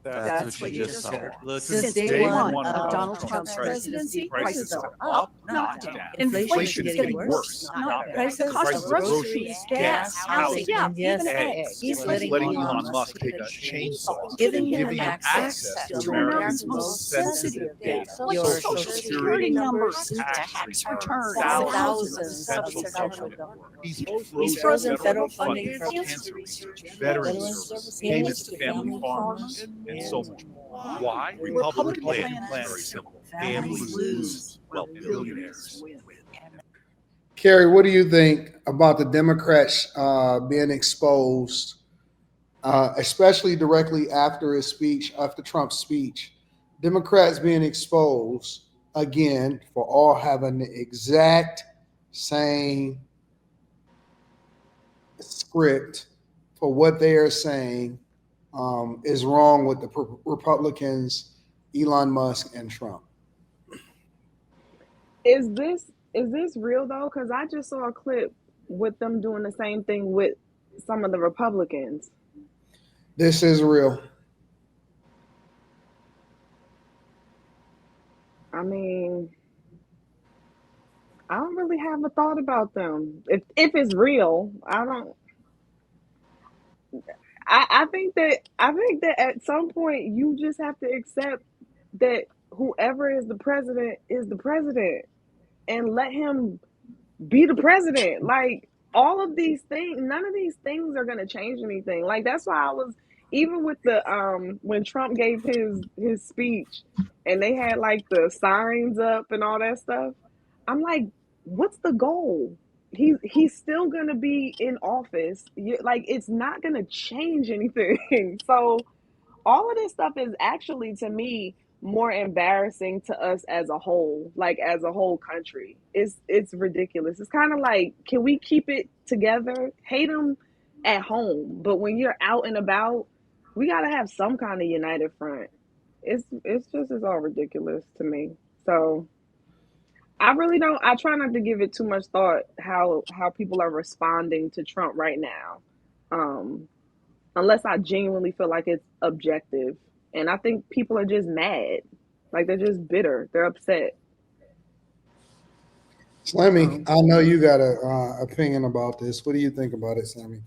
That's what you just said. Since day one of Donald Trump's presidency, prices are up, not down. Inflation is getting worse, not better. The cost of groceries, gas, housing, and even eggs. He's letting Elon Musk take a chainsaw, giving him him access to Americans' Americans' most sensitive data, like your Social Security numbers, tax returns, thousands of essential government. He's frozen federal funding for cancer research, veterans service, payments to family farmers, and so much more. Why? Republican plan is very simple. Families lose while billionaires win. Kerry, what do you think about the Democrats being exposed, especially directly after his speech, after Trump's speech? Democrats being exposed again for all having the exact same script for what they are saying is wrong with the Republicans, Elon Musk, and Trump. Is this real though? Because I just saw a clip with them doing the same thing with some of the Republicans. This is real. I mean, I don't really have a thought about them. If it's real, I think that at some point you just have to accept that whoever is the president and let him be the president. Like all of these things, none of these things are gonna change anything. Like that's why I was even with the when Trump gave his speech and they had like the signs up and all that stuff. I'm like, what's the goal? He's still gonna be in office. Like it's not gonna change anything. So all of this stuff is actually to me more embarrassing to us as a whole, like as a whole country. It's ridiculous. It's kind of like, can we keep it together? Hate them at home, but when you're out and about, we gotta have some kind of united front. It's all ridiculous to me. So I really don't. I try not to give it too much thought how people are responding to Trump right now, unless I genuinely feel like it's objective. And I think people are just mad, like they're just bitter. They're upset. Slammy, I know you got a opinion about this. What do you think about it, Slammy?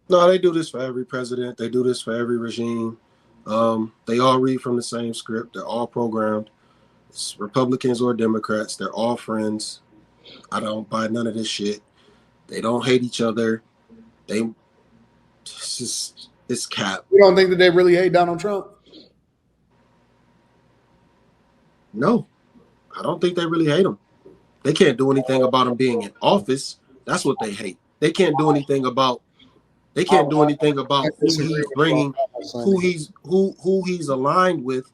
No, they do this for every president. They do this for every regime. They all read from the same script. They're all programmed. It's Republicans or Democrats. They're all friends. I don't buy none of this shit. They don't hate each other. It's cap. You don't think that they really hate Donald Trump? No, I don't think they really hate him. They can't do anything about him being in office. That's what they hate. They can't do anything about. They can't do anything about who he's bringing, who he's aligned with.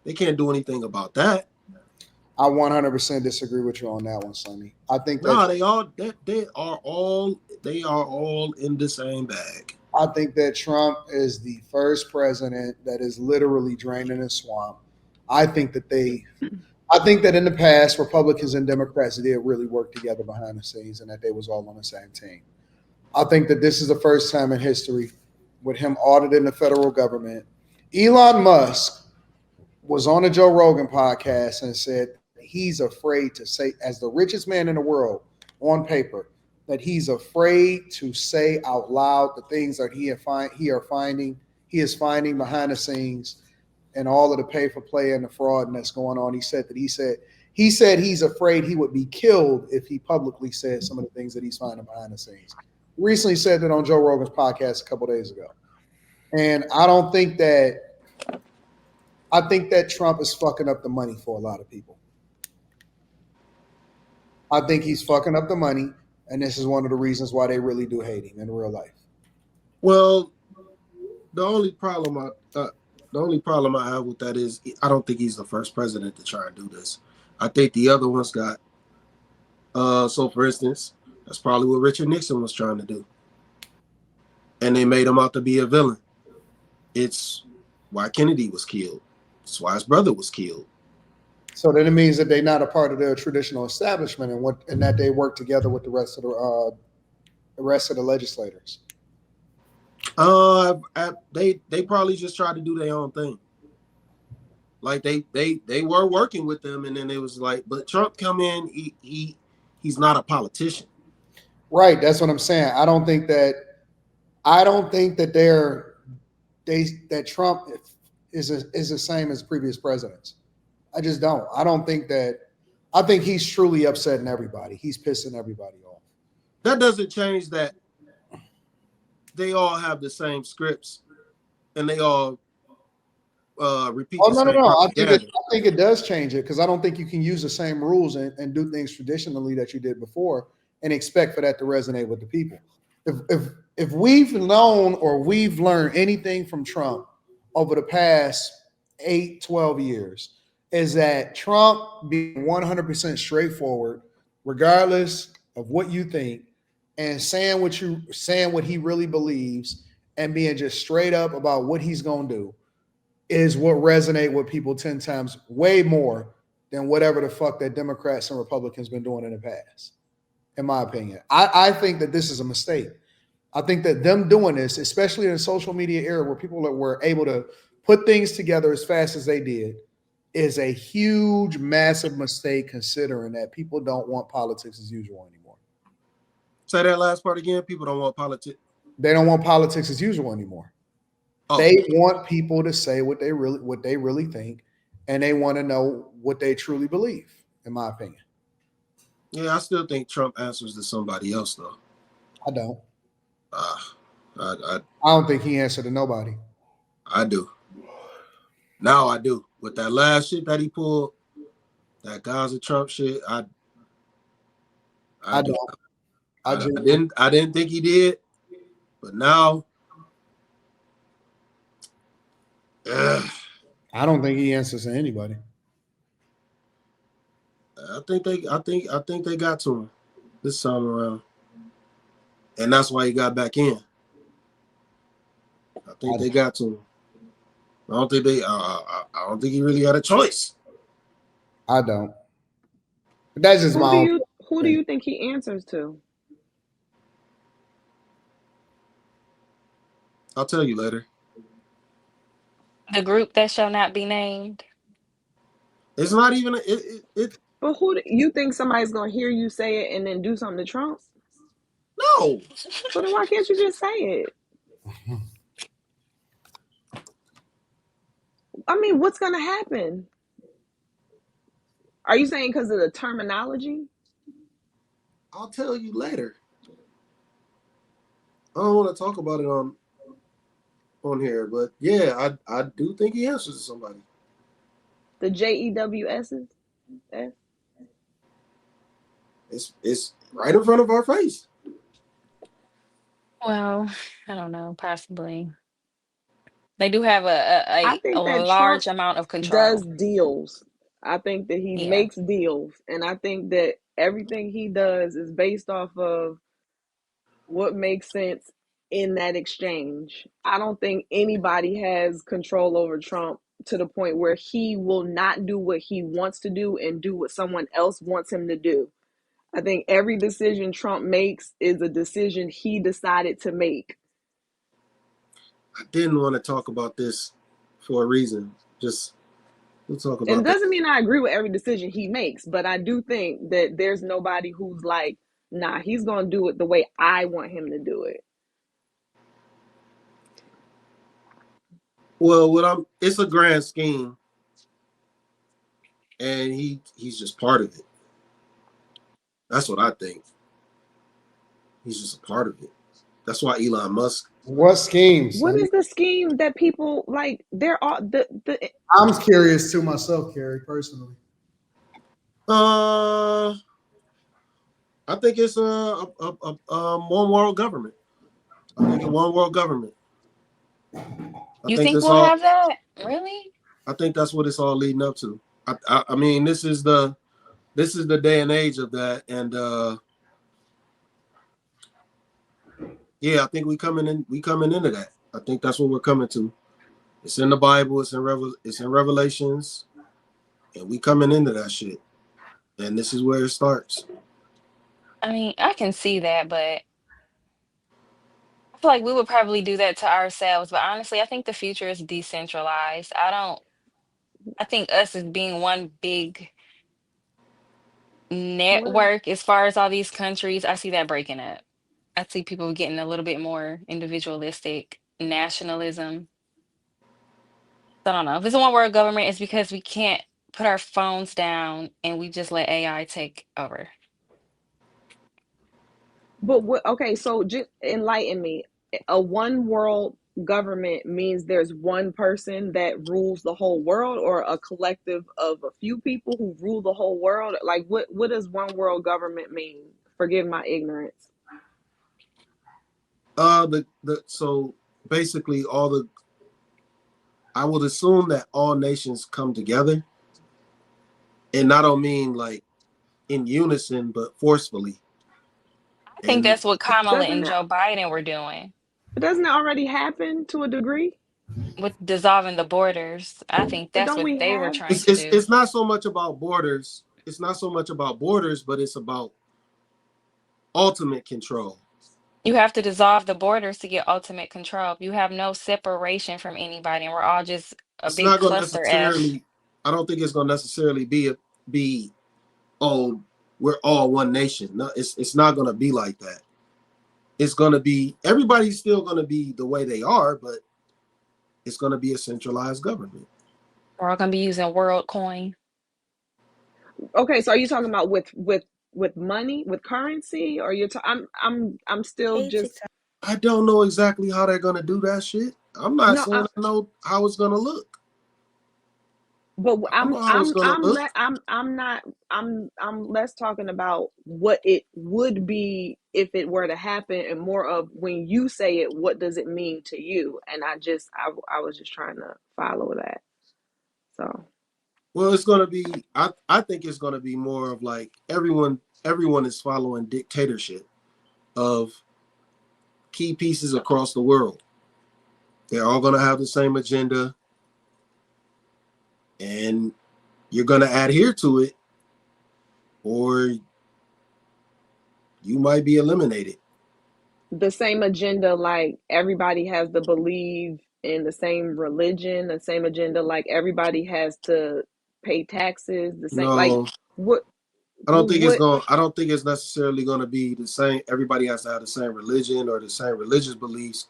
They can't do anything about that. I 100% disagree with you on that one, Sonny. I think that they are all in the same bag. I think that Trump is the first president that is literally draining a swamp. I think that in the past, Republicans and Democrats did really work together behind the scenes and that they was all on the same team. I think that this is the first time in history with him auditing the federal government. Elon Musk was on a Joe Rogan podcast and said he's afraid to say, as the richest man in the world on paper, that he's afraid to say out loud the things that he is finding behind the scenes and all of the pay for play and the fraud that's going on. He said he's afraid he would be killed if he publicly said some of the things that he's finding behind the scenes. Recently said that on Joe Rogan's podcast a couple days ago. And I think that Trump is fucking up the money for a lot of people. I think he's fucking up the money, and this is one of the reasons why they really do hate him in real life. Well, the only problem I have with that is I don't think he's the first president to try and do this. I think the other ones got. So, for instance, that's probably what Richard Nixon was trying to do, and they made him out to be a villain. It's why Kennedy was killed. It's why his brother was killed. So then it means that they're not a part of the traditional establishment, and that they work together with the rest of the legislators. They probably just tried to do their own thing. Like they were working with them, and then it was like, but Trump come in, he's not a politician. Right. That's what I'm saying. I don't think that that Trump is the same as previous presidents. I just don't. I don't think that. I think he's truly upsetting everybody. He's pissing everybody off. That doesn't change that they all have the same scripts and they all repeat Oh the no, no, same no! propaganda. I think it does change it because I don't think you can use the same rules and do things traditionally that you did before and expect for that to resonate with the people. If we've known or we've learned anything from Trump over the past 8, 12 years, is that Trump being 100% straightforward, regardless of what you think, and saying what he really believes, and being just straight up about what he's gonna do is what resonate with people 10 times way more than whatever the fuck that Democrats and Republicans been doing in the past, in my opinion. I think that this is a mistake. I think that them doing this, especially in a social media era where people were able to put things together as fast as they did, is a huge, massive mistake considering that people don't want politics as usual anymore. Say that last part again. People don't want politics. They don't want politics as usual anymore. Oh, They want people to say what they really think, and they want to know what they truly believe, in my opinion. yeah, I still think Trump answers to somebody else though. I don't. Uh, I I don't think he answered to nobody. I do. Now I do. With that last shit that he pulled, that Gaza Trump shit, I do. Don't. I didn't think he did, but now I don't think he answers to anybody. I think they got to him this time around. And that's why he got back in. I think they got to him. I don't think I don't think he really had a choice. I don't. But that's just my own. Who do you think he answers to? I'll tell you later. The group that shall not be named. It's not even it. But who do you think somebody's gonna hear you say it and then do something to Trump? No. So then why can't you just say it? I mean, what's gonna happen? Are you saying because of the terminology? I'll tell you later. I don't want to talk about it on here, but yeah, I do think he answers to somebody. The JEWS's? It's right in front of our face. Well, I don't know, possibly. They do have I a think that large Trump amount of control. does deals. I think that he Yeah. makes deals, and I think that everything he does is based off of what makes sense in that exchange. I don't think anybody has control over Trump to the point where he will not do what he wants to do and do what someone else wants him to do. I think every decision Trump makes is a decision he decided to make. I didn't want to talk about this for a reason. Just we'll talk about And it that. doesn't mean I agree with every decision he makes, but I do think that there's nobody who's like, nah, he's going to do it the way I want him to do it. Well, it's a grand scheme, and he's just part of it. That's what I think. He's just a part of it. That's why Elon Musk. What schemes? What is the scheme that people like? They're all I'm curious to myself, Carrie, personally. I think it's a one world government. I think a one world government. You think we'll have that? Really? I think that's what it's all leading up to. I mean, this is the day and age of that, and yeah, I think we coming into that. I think that's what we're coming to. It's in the Bible. It's in Revelations, and we coming into that shit. And this is where it starts. I mean, I can see that, but I feel like we would probably do that to ourselves, but honestly, I think the future is decentralized. I think us as being one big What? network as far as all these countries, I see that breaking up. I see people getting a little bit more individualistic, nationalism. I don't know. If it's a one world government, it's because we can't put our phones down and we just let AI take over. But what? Okay, so just enlighten me. A one world government means there's one person that rules the whole world, or a collective of a few people who rule the whole world. Like, what does one world government mean? Forgive my ignorance. So basically I would assume that all nations come together, and I don't mean like in unison, but forcefully. I think And that's what Kamala Doesn't and that Joe Biden were doing doesn't it already happen to a degree? with dissolving the borders. I think But that's don't what we they were have? trying it's to it's do. it's not so much about borders. It's not so much about borders, but it's about ultimate control. You have to dissolve the borders to get ultimate control. You have no separation from anybody, and we're all just a It's big not going to cluster F. necessarily. I don't think it's going to necessarily be oh, we're all one nation. No, it's not going to be like that. It's going to be everybody's still going to be the way they are, but it's going to be a centralized government. We're all gonna be using world coin. Okay, so are you talking about with money, with currency, or I'm still Hey, just TikTok. I don't know exactly how they're going to do that shit. I'm not no. saying I know how it's going to look. But I don't know how it's going to look. I'm less talking about what it would be if it were to happen, and more of when you say it, what does it mean to you? And I was just trying to follow that. So Well, it's going to be. I think it's going to be more of like everyone is following dictatorship of key pieces across the world. They're all going to have the same agenda, and you're going to adhere to it, or you might be eliminated. the same agenda, like everybody has to believe in the same religion, the same agenda, like everybody has to pay taxes, the same, like No, what I don't think it's what going. I don't think it's necessarily going to be the same. Everybody has to have the same religion or the same religious beliefs,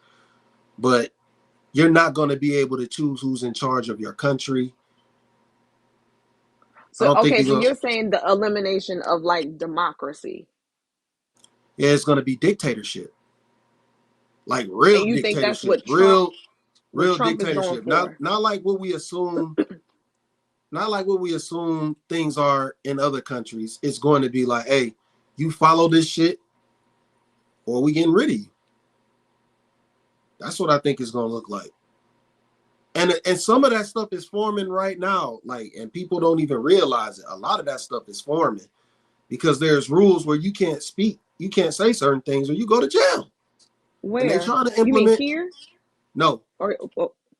but you're not going to be able to choose who's in charge of your country. I so don't think okay, you're so going. you're saying the elimination of like democracy, Yeah, it's going to be dictatorship, like and real you think that's dictatorship, what real Trump is going dictatorship. Not for? not like what we assume. Not like what we assume things are in other countries. It's going to be like, hey, you follow this shit, or we getting rid of you. That's what I think it's going to look like. And some of that stuff is forming right now, like, and people don't even realize it. A lot of that stuff is forming because there's rules where you can't speak, you can't say certain things, or you go to jail. And they're Where? trying to You mean implement. here No, or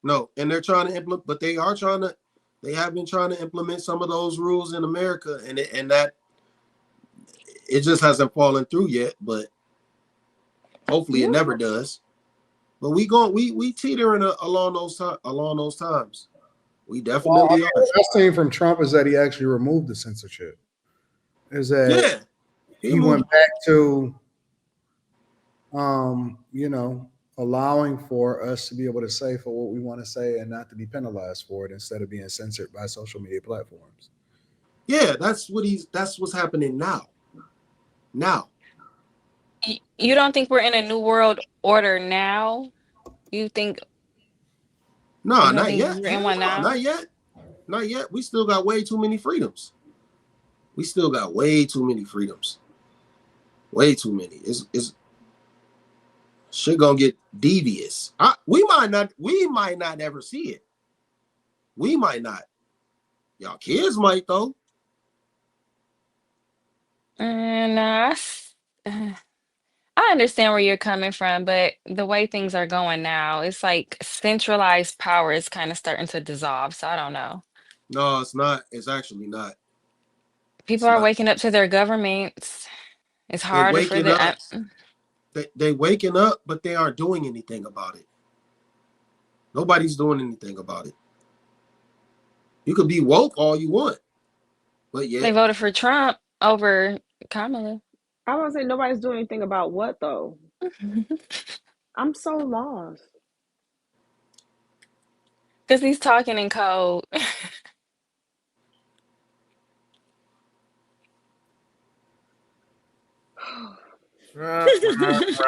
no, and they're trying to implement, but they are trying to. They have been trying to implement some of those rules in America, and that it just hasn't fallen through yet. But hopefully, it what? never does. But we teetering along those times. We Well, I definitely mean, are. what I've seen from Trump is that he actually removed the censorship. Is that Yeah, he he went moved. back to, you know, allowing for us to be able to say for what we want to say and not to be penalized for it instead of being censored by social media platforms. Yeah, that's what's happening now. Now, You don't think we're in a new world order now? You think no, you don't not think yet. we're in Hell one no, now? not yet. Not yet. We still got way too many freedoms. We still got way too many freedoms. Way too many. It's shit gonna get devious. We might not ever see it. We might not. Y'all kids might though. And I understand where you're coming from, but the way things are going now, it's like centralized power is kind of starting to dissolve. So I don't know. No, it's not. It's actually not. People It's are not. waking up to their governments. It's They harder for waking the up. They waking up, but they aren't doing anything about it. Nobody's doing anything about it. You could be woke all you want, but They yeah, voted for Trump over Kamala. I was gonna say nobody's doing anything about what though. I'm so lost. Because he's talking in code. So lost.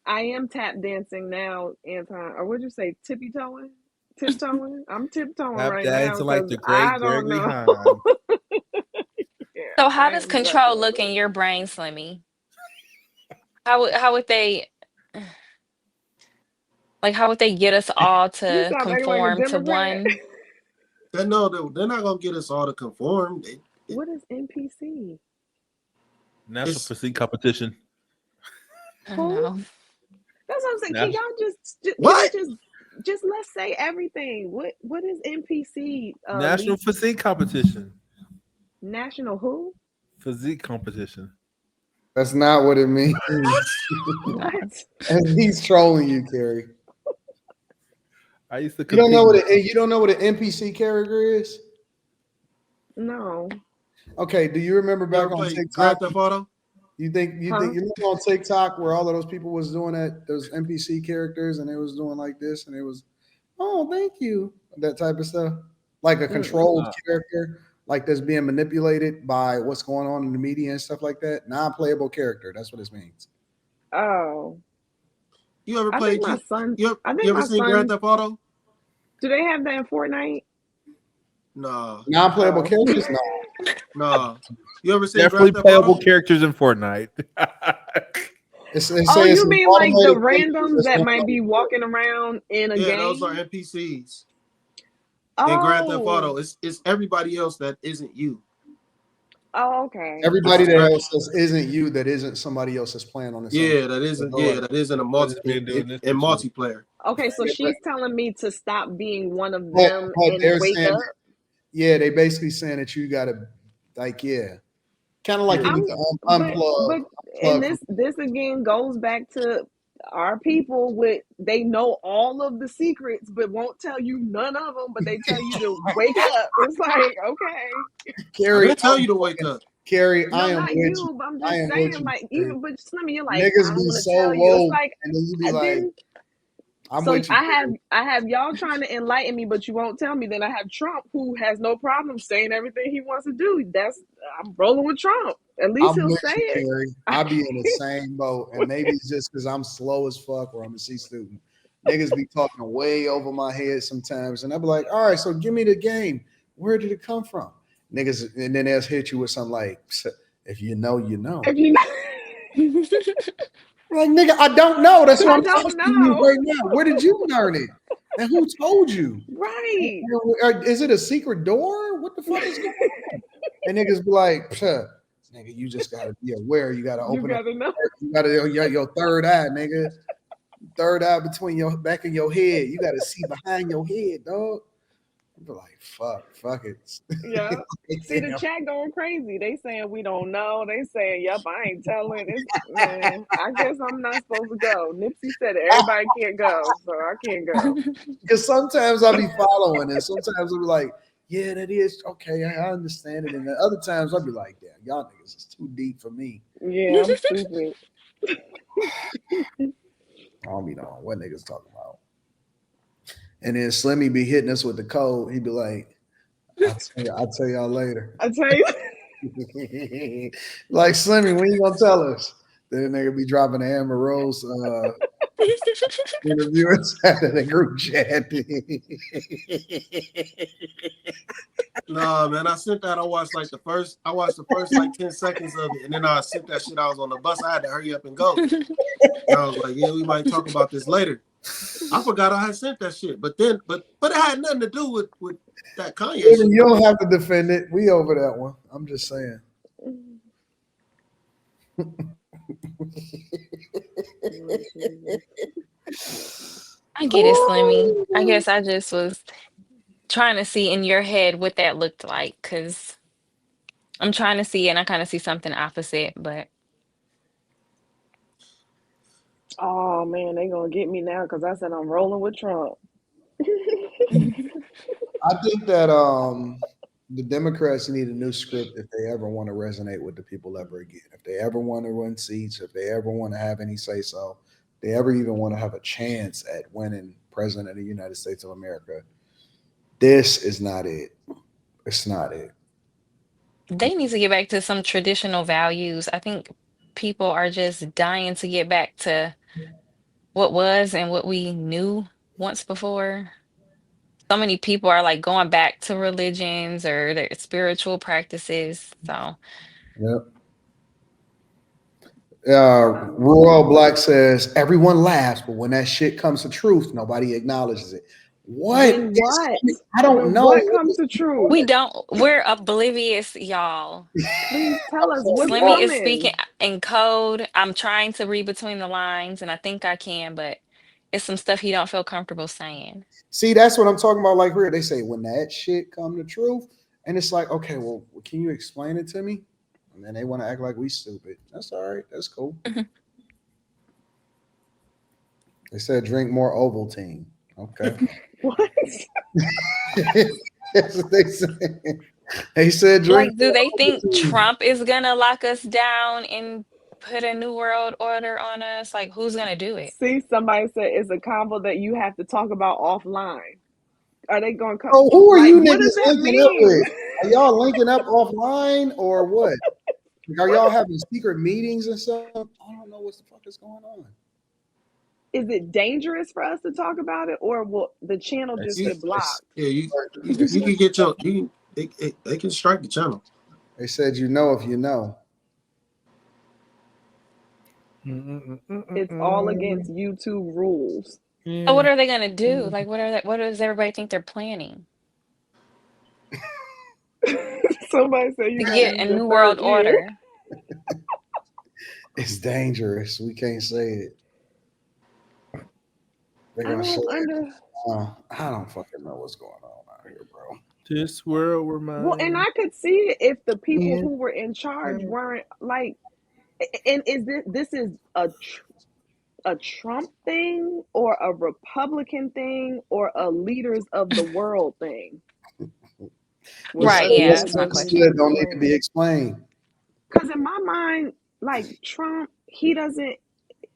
I am tap dancing now, Anton. Or would you say tippy toeing? Tiptoeing? I'm tiptoeing Tap right now dancing like because the great I don't Gregory know. Hahn. Yeah, So how I does am control look in definitely. your brain, Slimmy? How would they how would they get us all You to stop acting like a conform to Democrat. one? they're not gonna get us all to conform. What is NPC? National It's Physique Competition. I don't Who? know. That's what I'm saying. Can Nas- y'all can we what? just let's say everything? What is NPC? National Physique Competition. National who? Physique Competition. That's not what it means. What? And he's trolling you, Carrie. I used to You don't compete. know what an NPC character is? No. Okay, do you remember You ever back on play TikTok? Grand Theft Auto? You Huh? remember on TikTok where all of those people was doing that, those NPC characters, and they was doing like this, and it was, oh, thank you, that type of stuff, like a Mm-mm. controlled character, like that's being manipulated by what's going on in the media and stuff like that. Non-playable character. That's what this means. Oh. You ever I think played my G? son You I you think ever my seen Grand son Theft Auto? do they have that in Fortnite? No, Non-playable Oh. characters, no. no. You ever seen Definitely Grand Theft playable Auto? characters in Fortnite. They Oh, say it's you an mean like the automated randoms that system. might be walking around in a Yeah, those are game? NPCs in Grand Theft Oh. Auto. It's everybody else that isn't you. Oh, okay. It's Everybody a that strat. else isn't you, that isn't somebody else's plan on the same. Yeah, that isn't. Yeah, that isn't a What is being doing this in with you? multiplayer. Okay, so she's telling me to stop being one of But them but and they're wake saying, up. yeah, they basically saying that you gotta, like, yeah, kind of like Yeah, you need I'm to but and plug from. this again goes back to our people with they know all of the secrets but won't tell you none of them, but they tell you to wake up. It's like, okay. I Carrie. didn't tell you to wake up. Carrie, I No, am not with you. you, but I'm I just am with saying, you, like, Carrie. even but Slimmy, you're like, I Niggas don't be want to so tell you. It's woke, like and then you be like, then I'm so with you, Carrie. I have y'all trying to enlighten me, but you won't tell me. Then I have Trump who has no problem saying everything he wants to do. I'm rolling with Trump. At least I'm he'll with say you, it. Carrie. I be in the same boat, and maybe it's just because I'm slow as fuck or I'm a C student. Niggas be talking way over my head sometimes, and I be like, all right, so give me the game. Where did it come from? Niggas, and then they'll hit you with something like, if you know, you know. If you Like, nigga, I don't know. That's what I I'm don't asking you know. right now. Where did you learn it? And who told you? Right. Is it a secret door? What the fuck is going on? And niggas be like, nigga, you just gotta be aware. You gotta You open up. gotta know. You gotta your third eye, nigga. Third eye between your back of your head. You gotta see behind your head, dog. You be like, fuck it. Yeah. Like, See the damn. chat going crazy. They saying we don't know. They saying, yep, I ain't telling. It's man, I guess I'm not supposed to go. Nipsey said it. Everybody can't go, so I can't go. Because sometimes I'll be following, and sometimes I'll be like, yeah, that is okay. I understand it. And then other times I'll be like, damn, y'all niggas is too deep for me. Yeah, I'm stupid. I don't be knowing what niggas talking about. And then Slimmy be hitting us with the code. He be like, I'll tell y'all later. I tell you. Like, Slimmy, when you gonna tell us? Then nigga be dropping the Amber Rose interview inside of the group chat. No, man, I sent that. I watched the first like 10 seconds of it, and then I sent that shit. I was on the bus. I had to hurry up and go. And I was like, yeah, we might talk about this later. I forgot I had sent that shit, but it had nothing to do with that Kanye shit. You don't have to defend it. We over that one. I'm just saying. I get it, Slimmy. I guess I just was trying to see in your head what that looked like because I'm trying to see it and I kind of see something opposite, but Oh man, they gonna get me now because I said I'm rolling with Trump. I think that the Democrats need a new script if they ever want to resonate with the people ever again. If they ever want to win seats, if they ever want to have any say so, they ever even want to have a chance at winning president of the United States of America. This is not it. It's not it. they need to get back to some traditional values. I think people are just dying to get back to what was and what we knew once before. So many people are like going back to religions or their spiritual practices. So Yep. Um, Rural Black says everyone laughs, but when that shit comes to truth, nobody acknowledges it. What when is what? coming? I don't When know. what comes to truth? we're oblivious, y'all. Please tell us what's Slimmy is coming. speaking in code. I'm trying to read between the lines and I think I can, but it's some stuff he don't feel comfortable saying. See, that's what I'm talking about. Like here, they say when that shit come to truth, and it's like, okay, well, can you explain it to me? And then they want to act like we stupid. That's all right. That's cool. They said drink more Ovaltine. Okay. What? That's what they said. They said drink Like, do more they think Ovaltine. Trump is gonna lock us down and put a new world order on us? Like, who's gonna do it? See, somebody said it's a convo that you have to talk about offline. Are they gonna come? So who are Like, you what does niggas that linking up mean? with? Are y'all linking up offline or what? Like, are y'all having secret meetings or something? I don't know what the fuck is going on. Is it dangerous for us to talk about it, or will the channel They just said, get blocked? Yeah, they you said, can get your they can strike the channel. they said you know if you know. It's all against YouTube rules. So what Yeah. are they gonna do? Like, what does everybody think they're planning? Somebody said you To got to get a use your new third world ear. order. It's dangerous. We can't say it. They're I gonna say don't it. under. I don't fucking know what's going on out here, bro. This world were Well, and mine. I could see it if the people Yeah. who were in charge weren't like. And is this is a Trump thing or a Republican thing or a leaders of the world thing? Which Right, It yeah, again that's my doesn't need to said question. be don't need to saying. be explained. Because in my mind, like Trump, he doesn't.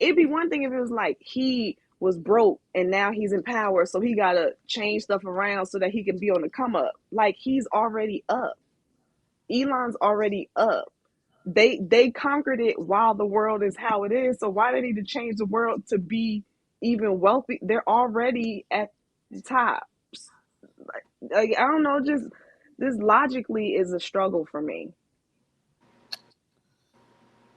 It'd be one thing if it was like he was broke and now he's in power, so he gotta change stuff around so that he can be on the come up. Like he's already up. Elon's already up. They conquered it while the world is how it is. So why do they need to change the world to be even wealthy? They're already at the top. Like I don't know, just this logically is a struggle for me.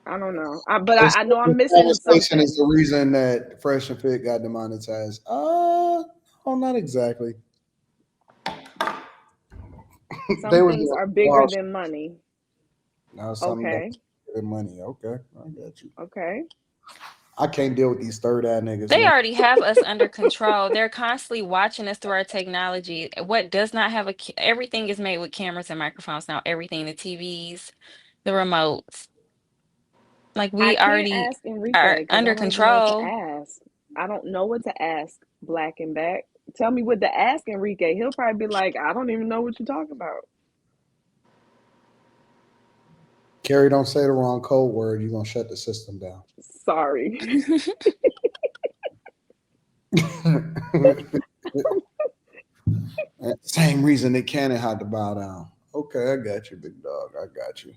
I don't know. I know I'm This missing conversation is something. the reason that Fresh and Fit got demonetized. Oh, not exactly. They Some were things doing are bigger wow. than money. Now something that Okay. the money. Okay, I got you. Okay. I can't deal with these third eye niggas, They man. already have us under control. They're constantly watching us through our technology. What does not have everything is made with cameras and microphones now. Everything, the TVs, the remotes. Like I we can't already ask are Enrique because I under don't even know what to control. ask. I don't know what to ask Black and Back. Tell me what to ask Enrique. He'll probably be like, I don't even know what you're talking about. Carrie, don't say the wrong code word. You're gonna shut the system down. Sorry. Same reason that Cannon had to bow down. Okay, I got you, big dog. I got you.